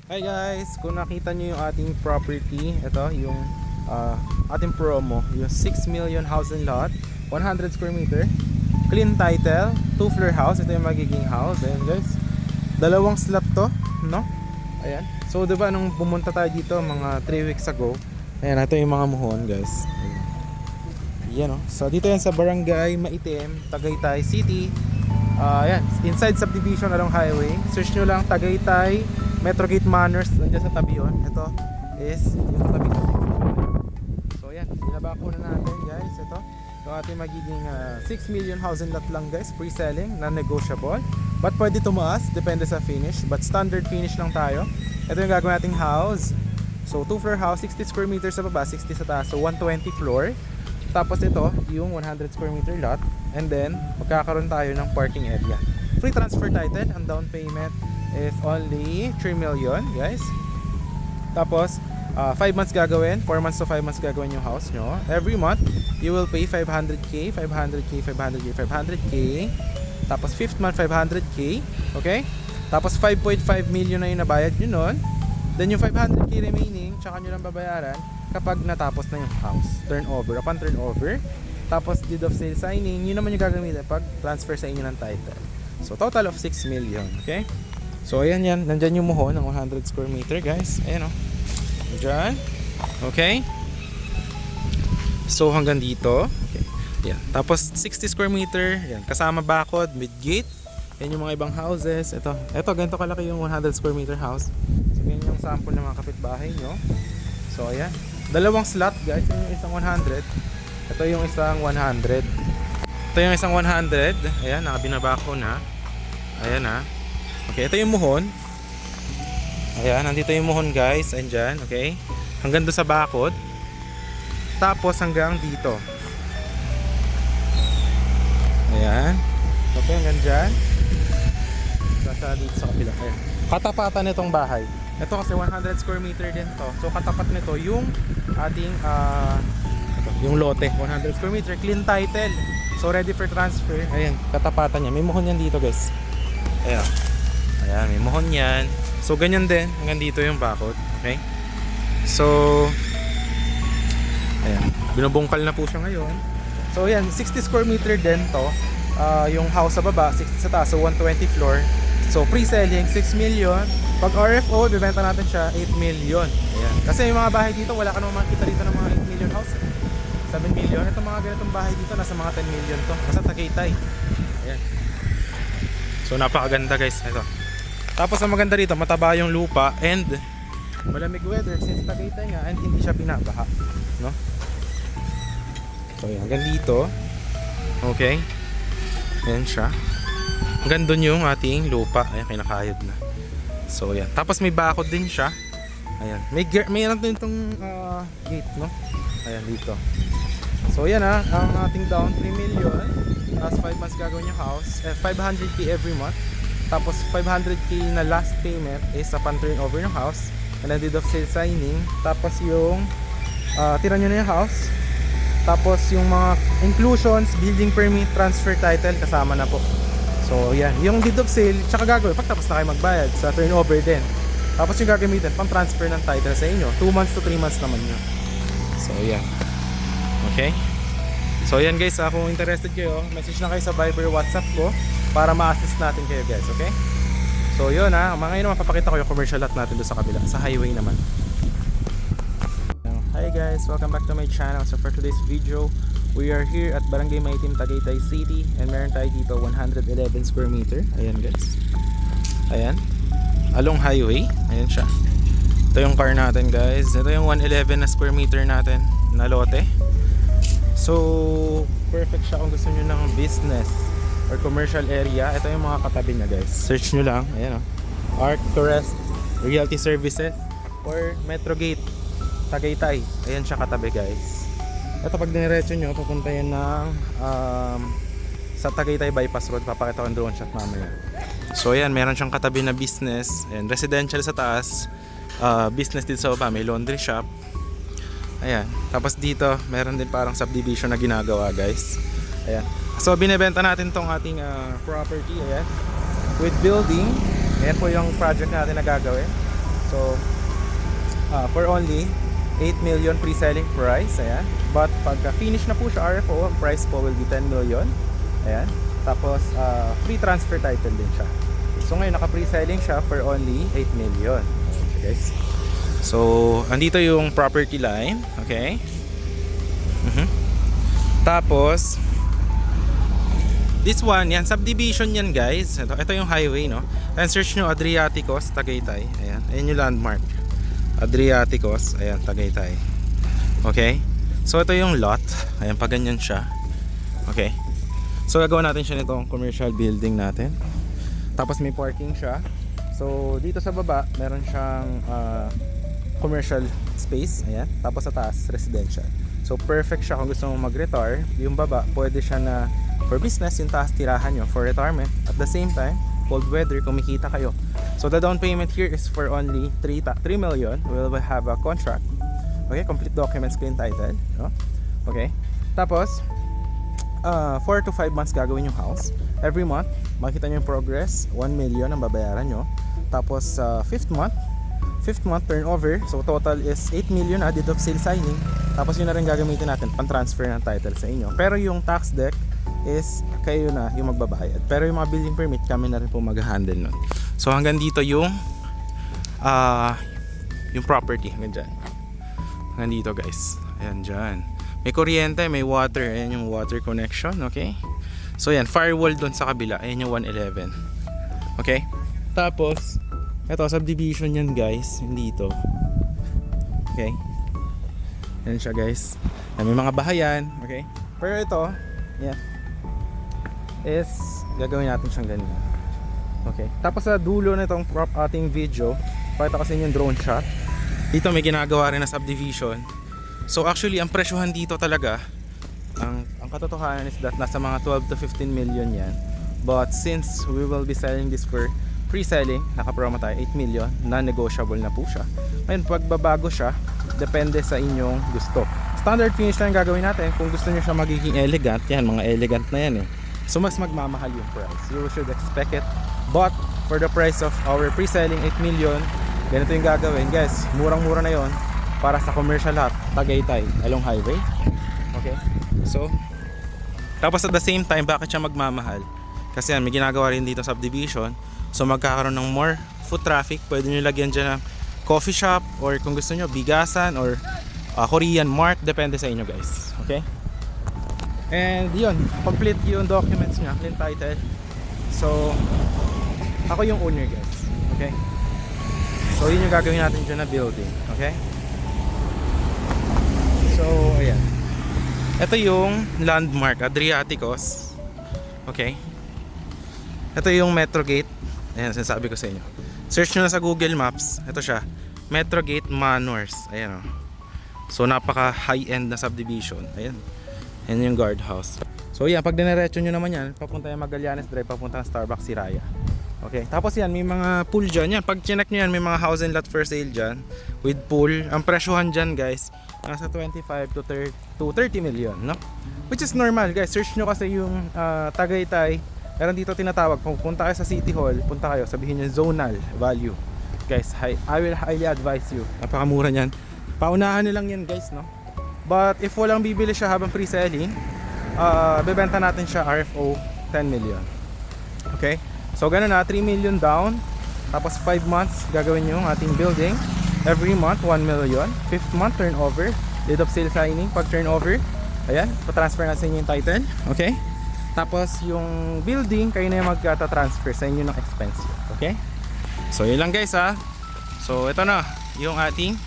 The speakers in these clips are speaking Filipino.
Hi guys, kung nakita nyo yung ating property, ito yung ating promo, yung 6 million house and lot, 100 square meter, clean title, 2-floor house. Ito yung magiging house. Ayan guys, dalawang slot to, no? Ayan, so diba nung pumunta tayo dito mga 3 weeks ago, ayan, ito yung mga muhon guys. Ayan o, so dito yan sa Barangay Maitim, Tagaytay City. Ayan, inside subdivision along highway. Search nyo lang Tagaytay Metrogate Manors, nandiyan sa tabi yun. Ito is yung katabi ko. So yan, binabako na natin guys. Ito, yung ating magiging 6 million house and lot lang guys, pre-selling, non-negotiable. But pwede tumaas, depende sa finish. But standard finish lang tayo. Ito yung gagawin nating house. So 2-floor house, 60 square meters sa baba, 60 sa taas. So 120 floor. Tapos ito, yung 100 square meter lot. And then, magkakaroon tayo ng parking area. Free transfer title. Ang down payment is only 3 million, guys. Tapos, 5 months gagawin. 4 months to 5 months gagawin yung house nyo. Every month, you will pay 500k, 500k, 500k, 500k. Tapos, 5th month, 500k. Okay? Tapos, 5.5 million na yung nabayad nyo nun. Then, yung 500k remaining, tsaka nyo lang babayaran kapag natapos na yung house. Turnover. Upon turnover. Tapos, deed of sale signing, yun naman yung gagamitin pag transfer sa inyo ng title. So, total of 6 million. Okay? So, ayan yan. Nandyan yung muhon ng 100 square meter, guys. Ayan o. Nandyan. Okay? So, hanggang dito. Okay. Ayan. Tapos, 60 square meter. Ayan. Kasama bakod, mid-gate. Ayan yung mga ibang houses. Ito, ganito kalaki yung 100 square meter house. So, yan yung sample ng mga kapitbahay nyo. So, ayan. Dalawang slot, guys. Yung isang 100. Ito yung isang 100. Ito yung isang 100. Ayan, nakabinabako na. Ayan na. Okay, ito yung muhon. Ayan, nandito yung muhon guys. Andyan, okay. Hanggang doon sa bakod. Tapos hanggang dito. Ayan. Okay, hanggang dyan. Sasa dito sa kapila. Ayan. Katapatan nitong bahay. Ito kasi 100 square meter din to. So katapat nito yung ating yung lote. 100 square meter, clean title. So ready for transfer. Ayan, katapatan niya. May muhon yan dito guys. Ayan. Ayan, may muhon yan. So, ganyan din. Hanggang dito yung bakod. Okay? So, ayan. Binubungkal na po siya ngayon. So, ayan. 60 square meter din to. Yung house sa baba, 60 sa taas. So, 120 floor. So, pre-selling, 6 million. Pag RFO, bibenta natin siya, 8 million. Ayan. Kasi yung mga bahay dito, wala ka naman makita dito ng mga 8 million house. 7 million. Itong mga ganitong bahay dito, nasa mga 10 million to. Nasa Tagaytay. Ayan. So, napakaganda guys. Ito. Tapos ang maganda rito, mataba yung lupa and malamig weather since Tagaytay nga and hindi siya binabaha, no? So yan, hanggang dito. Okay. Ayan siya. Hanggang doon yung ating lupa. Ayan, kinakayod na. So yan. Tapos may bakod din siya. Ayan. May ano din itong gate, no? Ayan, dito. So yan ang ating down 3 million. Tapos 5 months gagawin yung house. 500k every month. Tapos 500k na last payment is upon turnover ng house. And then deed of sale signing. Tapos yung tira nyo na yung house. Tapos yung mga inclusions, building permit, transfer title, kasama na po. So yan, yung deed of sale, tsaka gagawin pag tapos na kayo magbayad sa turnover din. Tapos yung gagamitin pang transfer ng title sa inyo, 2 months to 3 months naman yun. So yan. Okay. So yan guys, kung interested kayo, message na kayo sa Viber, WhatsApp ko para ma-assist natin kayo guys, okay? So yun mga yun naman papakita ko yung commercial lot natin doon sa kabila, sa highway naman. Hi guys, welcome back to my channel. So for today's video, we are here at Barangay Maitim, Tagaytay City. And meron tayo dito 111 square meter. Ayan guys. Ayan. Along highway. Ayan siya. Ito yung car natin guys. Ito yung 111 na square meter natin na lote. So perfect siya kung gusto nyo ng business or commercial area. Ito yung mga katabi niya guys. Search nyo lang. Ayan o. Arc Tourist Realty Services or Metrogate Tagaytay. Ayan siya katabi guys. Ito pag diniretso nyo, papunta yan ng sa Tagaytay Bypass Road. Papakita ko ang drone shot mamaya. So ayan, meron siyang katabi na business. Ayan, residential sa taas, business dito sa baba, may laundry shop. Ayan, tapos dito meron din parang subdivision na ginagawa guys. Ayan. So binebenta natin tong ating property. Ayan, with building. Ayan po yung project natin na gagawin. So, for only 8 million pre-selling price, ayan. But pagka finish na po siya RFO, ang price po will be 10 million. Ayan. Tapos free transfer title din siya. So ngayon naka pre-selling siya for only 8 million. Okay, guys. So andito yung property line, okay? Tapos this one, yan subdivision yan guys. Ito yung highway, no? And search nyo Adriaticos, Tagaytay. Ayan, ayan yung landmark. Adriaticos, ayan, Tagaytay. Okay? So ito yung lot. Ayan, pa ganyan siya. Okay? So gagawin natin siya nitong commercial building natin. Tapos may parking siya. So dito sa baba, meron siyang commercial space. Ayan. Tapos sa taas, residential. So perfect siya kung gusto mong mag-retire. Yung baba, pwede siya na for business. Yung taas, tirahan nyo for retirement. At the same time, cold weather, kumikita kayo. So the down payment here is for only 3 million. We will have a contract. Okay, complete documents, clean title, no? Okay. Tapos 4 to 5 months gagawin yung house. Every month, makita nyo yung progress. 1 million ang babayaran nyo. Tapos 5th month turnover. So total is 8 million deed of sale signing. Tapos yun na rin gagamitin natin pan-transfer ng title sa inyo. Pero yung tax deck is kayo na yung magbabayad. Pero yung mga building permit, kami na rin po mag-handle nun. So hanggang dito yung property. Hanggang dyan. Hanggang dito guys. Ayan dyan. May kuryente, may water. Ayan yung water connection. Okay. So yan, firewall dun sa kabila. Ayan yung 111. Okay. Tapos ito, subdivision yan guys. Yung dito. Okay. Ayan siya guys. Ayan, may mga bahayan. Okay. Pero ito, yan, is gagawin natin siyang ganyan. Okay. Tapos sa dulo na itong ating video, pakita kasi yung drone shot. Dito may ginagawa rin na subdivision. So actually ang presyohan dito talaga, ang katotohanan is that nasa mga 12 to 15 million yan. But since we will be selling this for pre-selling, naka-promo tayo 8 million, non-negotiable na po siya. Ngayon pagbabago siya, depende sa inyong gusto. Standard finish lang gagawin natin. Kung gusto niyo siya magiging elegant, yan, mga elegant na yan eh. So mas magmamahal yung price. You should expect it. But for the price of our pre-selling 8 million, ganito yung gagawin guys. Murang-mura na yon para sa commercial lot, Tagaytay, along highway. Okay? So tapos at the same time, bakit siya magmamahal? Kasi yan, may ginagawa rin dito subdivision. So magkakaroon ng more foot traffic. Pwede nyo lagyan dyan ng coffee shop, or kung gusto nyo bigasan, or Korean mart. Depende sa inyo guys. Okay? And yun, complete yung documents nya, clean title. So ako yung owner guys. Okay? So yun yung gagawin natin dyan na building. Okay? So ayan, ito yung landmark, Adriaticos. Okay? Ito yung Metro Gate. Ayan, sinasabi ko sa inyo. Search nyo na sa Google Maps. Ito siya, Metro Gate Manors. Ayan o. So napaka high-end na subdivision. Ayan. Ayan yung guardhouse. So yan, pag dinerecho nyo naman yan, papunta yung Magallanes Drive, papunta ng Starbucks Siraya. Okay, tapos yan, may mga pool dyan. Yan, pag chinek nyo yan, may mga house and lot for sale dyan with pool. Ang presyohan dyan guys, nasa 25 to 30 million, no? Which is normal guys. Search nyo kasi yung Tagaytay. Meron dito tinatawag, kung punta kayo sa City Hall, punta kayo, sabihin nyo zonal value. Guys, I will highly advise you. Napakamura niyan. Paunahan nyo lang yan guys, no? But if walang bibili siya habang pre-selling, bebenta natin siya RFO 10 million. Okay? So ganun na, 3 million down. Tapos 5 months gagawin yung ating building. Every month 1 million. 5th month turnover, deed of sale signing. Pag turnover, ayan, pa-transfer na sa inyo yung title. Okay? Tapos yung building, kayo na yung magta-transfer sa inyo ng expense. Okay? So yun lang guys ha. So ito na yung ating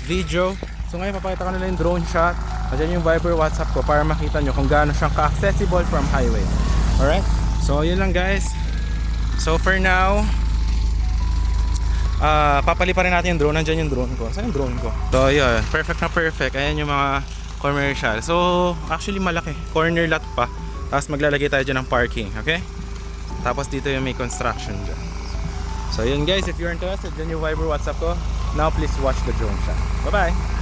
video. So ngayon papakita ko na lang yung drone shot. Nandiyan yung Viber, WhatsApp ko para makita nyo kung gaano siyang ka-accessible from highway. Alright? So yun lang guys. So for now, papali pa rin natin yung drone. Nandiyan yung drone ko. Saan yung drone ko? So yun, perfect na perfect. Ayan yung mga commercial. So actually malaki, corner lot pa. Tapos maglalagay tayo dyan ng parking. Okay? Tapos dito yung may construction dyan. So yun guys, if you're interested, dyan yung Viber, WhatsApp ko. Now please watch the drone shot. Bye bye!